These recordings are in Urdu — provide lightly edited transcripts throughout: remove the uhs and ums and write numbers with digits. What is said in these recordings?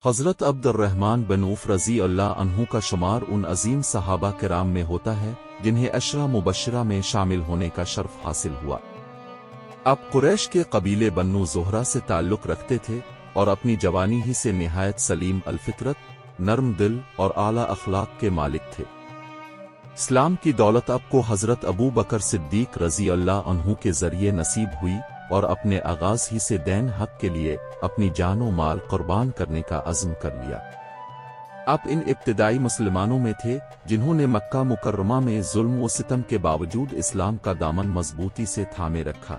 حضرت عبد الرحمن بن عوف رضی اللہ عنہ کا شمار ان عظیم صحابہ کرام میں ہوتا ہے جنہیں عشرہ مبشرہ میں شامل ہونے کا شرف حاصل ہوا۔ اب قریش کے قبیلے بنو زہرہ سے تعلق رکھتے تھے اور اپنی جوانی ہی سے نہایت سلیم الفطرت، نرم دل اور اعلیٰ اخلاق کے مالک تھے۔ اسلام کی دولت اب کو حضرت ابو بکر صدیق رضی اللہ عنہ کے ذریعے نصیب ہوئی اور اپنے آغاز ہی سے دین حق کے لیے اپنی جان و مال قربان کرنے کا عزم کر لیا۔ آپ ان ابتدائی مسلمانوں میں تھے جنہوں نے مکہ مکرمہ میں ظلم و ستم کے باوجود اسلام کا دامن مضبوطی سے تھامے رکھا۔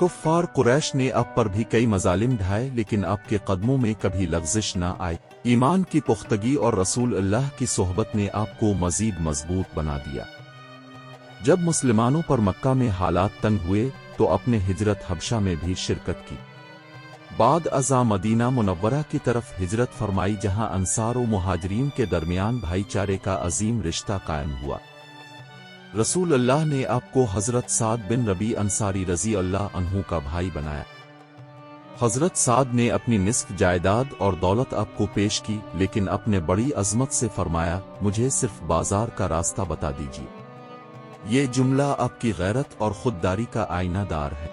کفار قریش نے آپ پر بھی کئی مظالم ڈھائے لیکن آپ کے قدموں میں کبھی لغزش نہ آئی۔ ایمان کی پختگی اور رسول اللہ کی صحبت نے آپ کو مزید مضبوط بنا دیا۔ جب مسلمانوں پر مکہ میں حالات تنگ ہوئے تو اپنے ہجرت حبشہ میں بھی شرکت کی۔ بعد ازاں مدینہ منورہ کی طرف ہجرت فرمائی جہاں انصار و مہاجرین کے درمیان بھائی چارے کا عظیم رشتہ قائم ہوا۔ رسول اللہ نے آپ کو حضرت سعد بن ربیع انصاری رضی اللہ عنہ کا بھائی بنایا۔ حضرت سعد نے اپنی نصف جائیداد اور دولت آپ کو پیش کی لیکن اپنے بڑی عظمت سے فرمایا، مجھے صرف بازار کا راستہ بتا دیجیے۔ یہ جملہ آپ کی غیرت اور خودداری کا آئینہ دار ہے۔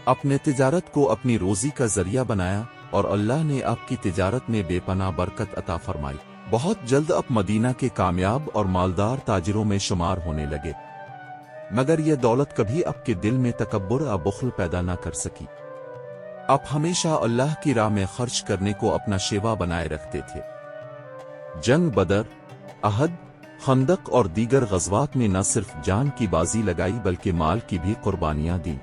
اپنے تجارت کو اپنی روزی کا ذریعہ بنایا اور اللہ نے آپ کی تجارت میں بے پناہ برکت عطا فرمائی۔ بہت جلد آپ مدینہ کے کامیاب اور مالدار تاجروں میں شمار ہونے لگے، مگر یہ دولت کبھی آپ کے دل میں تکبر یا بخل پیدا نہ کر سکی۔ آپ ہمیشہ اللہ کی راہ میں خرچ کرنے کو اپنا شیوا بنائے رکھتے تھے۔ جنگ بدر، احد، خندق اور دیگر غزوات میں نہ صرف جان کی بازی لگائی بلکہ مال کی بھی قربانیاں دیں۔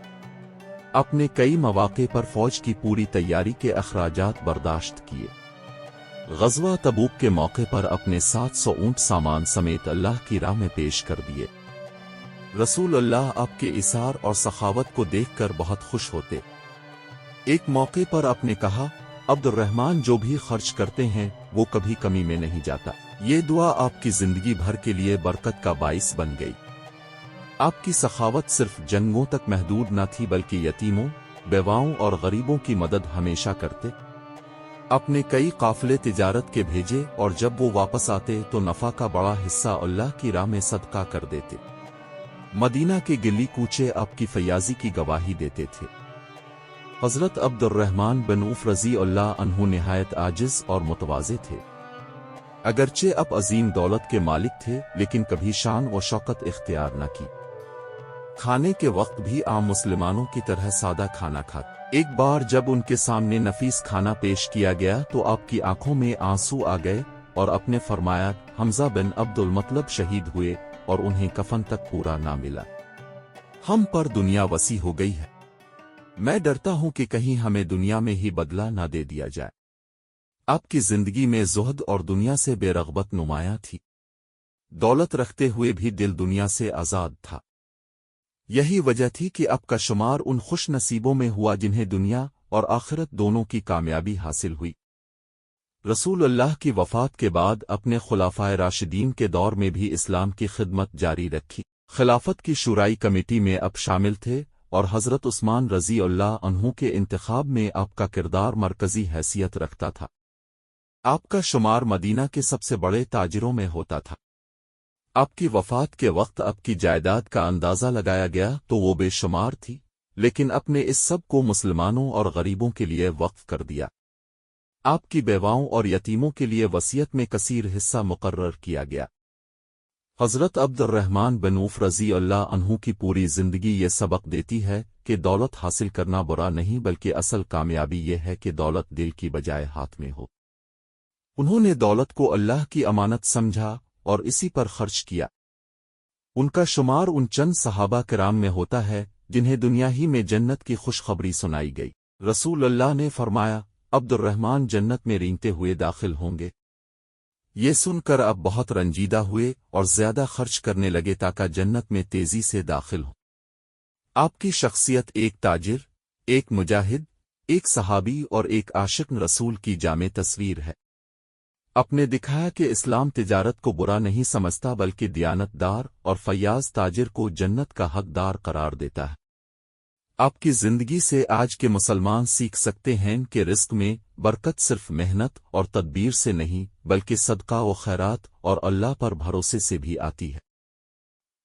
اپنے کئی مواقع پر فوج کی پوری تیاری کے اخراجات برداشت کیے۔ غزوہ تبوک کے موقع پر اپنے 700 اونٹ سامان سمیت اللہ کی راہ میں پیش کر دیے۔ رسول اللہ آپ کے ایثار اور سخاوت کو دیکھ کر بہت خوش ہوتے۔ ایک موقع پر آپ نے کہا، عبد الرحمن جو بھی خرچ کرتے ہیں وہ کبھی کمی میں نہیں جاتا۔ یہ دعا آپ کی زندگی بھر کے لیے برکت کا باعث بن گئی۔ آپ کی سخاوت صرف جنگوں تک محدود نہ تھی بلکہ یتیموں، بیواؤں اور غریبوں کی مدد ہمیشہ کرتے۔ اپنے کئی قافلے تجارت کے بھیجے اور جب وہ واپس آتے تو نفع کا بڑا حصہ اللہ کی راہ میں صدقہ کر دیتے۔ مدینہ کے گلی کوچے آپ کی فیاضی کی گواہی دیتے تھے۔ حضرت عبد الرحمن بن عوف رضی اللہ عنہ نہایت عاجز اور متواضع تھے۔ اگرچہ آپ عظیم دولت کے مالک تھے لیکن کبھی شان و شوکت اختیار نہ کی۔ کھانے کے وقت بھی عام مسلمانوں کی طرح سادہ کھانا کھاتے۔ ایک بار جب ان کے سامنے نفیس کھانا پیش کیا گیا تو آپ کی آنکھوں میں آنسو آ گئے اور آپ نے فرمایا، حمزہ بن عبد المطلب شہید ہوئے اور انہیں کفن تک پورا نہ ملا۔ ہم پر دنیا وسیع ہو گئی ہے، میں ڈرتا ہوں کہ کہیں ہمیں دنیا میں ہی بدلہ نہ دے دیا جائے۔ آپ کی زندگی میں زہد اور دنیا سے بے رغبت نمایاں تھی۔ دولت رکھتے ہوئے بھی دل دنیا سے آزاد تھا۔ یہی وجہ تھی کہ آپ کا شمار ان خوش نصیبوں میں ہوا جنہیں دنیا اور آخرت دونوں کی کامیابی حاصل ہوئی۔ رسول اللہ کی وفات کے بعد اپنے خلفائے راشدین کے دور میں بھی اسلام کی خدمت جاری رکھی۔ خلافت کی شورائی کمیٹی میں آپ شامل تھے اور حضرت عثمان رضی اللہ عنہ کے انتخاب میں آپ کا کردار مرکزی حیثیت رکھتا تھا۔ آپ کا شمار مدینہ کے سب سے بڑے تاجروں میں ہوتا تھا۔ آپ کی وفات کے وقت آپ کی جائیداد کا اندازہ لگایا گیا تو وہ بے شمار تھی، لیکن آپ نے اس سب کو مسلمانوں اور غریبوں کے لیے وقف کر دیا۔ آپ کی بیواؤں اور یتیموں کے لیے وصیت میں کثیر حصہ مقرر کیا گیا۔ حضرت عبد الرحمن بن عوف رضی اللہ عنہ کی پوری زندگی یہ سبق دیتی ہے کہ دولت حاصل کرنا برا نہیں بلکہ اصل کامیابی یہ ہے کہ دولت دل کی بجائے ہاتھ میں ہو۔ انہوں نے دولت کو اللہ کی امانت سمجھا اور اسی پر خرچ کیا۔ ان کا شمار ان چند صحابہ کرام میں ہوتا ہے جنہیں دنیا ہی میں جنت کی خوشخبری سنائی گئی۔ رسول اللہ نے فرمایا، عبد الرحمن جنت میں رینگتے ہوئے داخل ہوں گے۔ یہ سن کر اب بہت رنجیدہ ہوئے اور زیادہ خرچ کرنے لگے تاکہ جنت میں تیزی سے داخل ہوں۔ آپ کی شخصیت ایک تاجر، ایک مجاہد، ایک صحابی اور ایک عاشق رسول کی جامع تصویر ہے۔ آپ نے دکھایا کہ اسلام تجارت کو برا نہیں سمجھتا بلکہ دیانت دار اور فیاض تاجر کو جنت کا حقدار قرار دیتا ہے۔ آپ کی زندگی سے آج کے مسلمان سیکھ سکتے ہیں کہ رزق میں برکت صرف محنت اور تدبیر سے نہیں بلکہ صدقہ و خیرات اور اللہ پر بھروسے سے بھی آتی ہے۔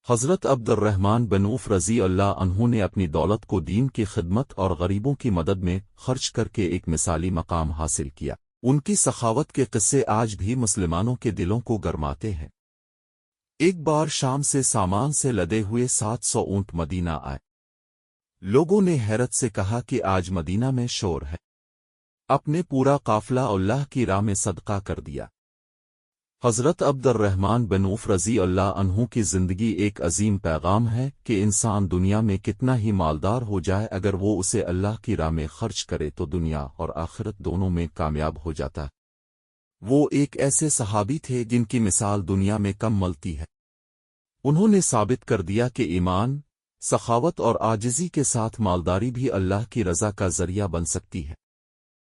حضرت عبد الرحمن بن عوف رضی اللہ عنہ نے اپنی دولت کو دین کی خدمت اور غریبوں کی مدد میں خرچ کر کے ایک مثالی مقام حاصل کیا۔ ان کی سخاوت کے قصے آج بھی مسلمانوں کے دلوں کو گرماتے ہیں۔ ایک بار شام سے سامان سے لدے ہوئے 700 اونٹ مدینہ آئے۔ لوگوں نے حیرت سے کہا کہ آج مدینہ میں شور ہے۔ اپنے پورا قافلہ اللہ کی راہ میں صدقہ کر دیا۔ حضرت عبد الرحمن بن عوف رضی اللہ عنہ کی زندگی ایک عظیم پیغام ہے کہ انسان دنیا میں کتنا ہی مالدار ہو جائے، اگر وہ اسے اللہ کی راہ میں خرچ کرے تو دنیا اور آخرت دونوں میں کامیاب ہو جاتا ہے۔ وہ ایک ایسے صحابی تھے جن کی مثال دنیا میں کم ملتی ہے۔ انہوں نے ثابت کر دیا کہ ایمان، سخاوت اور عاجزی کے ساتھ مالداری بھی اللہ کی رضا کا ذریعہ بن سکتی ہے۔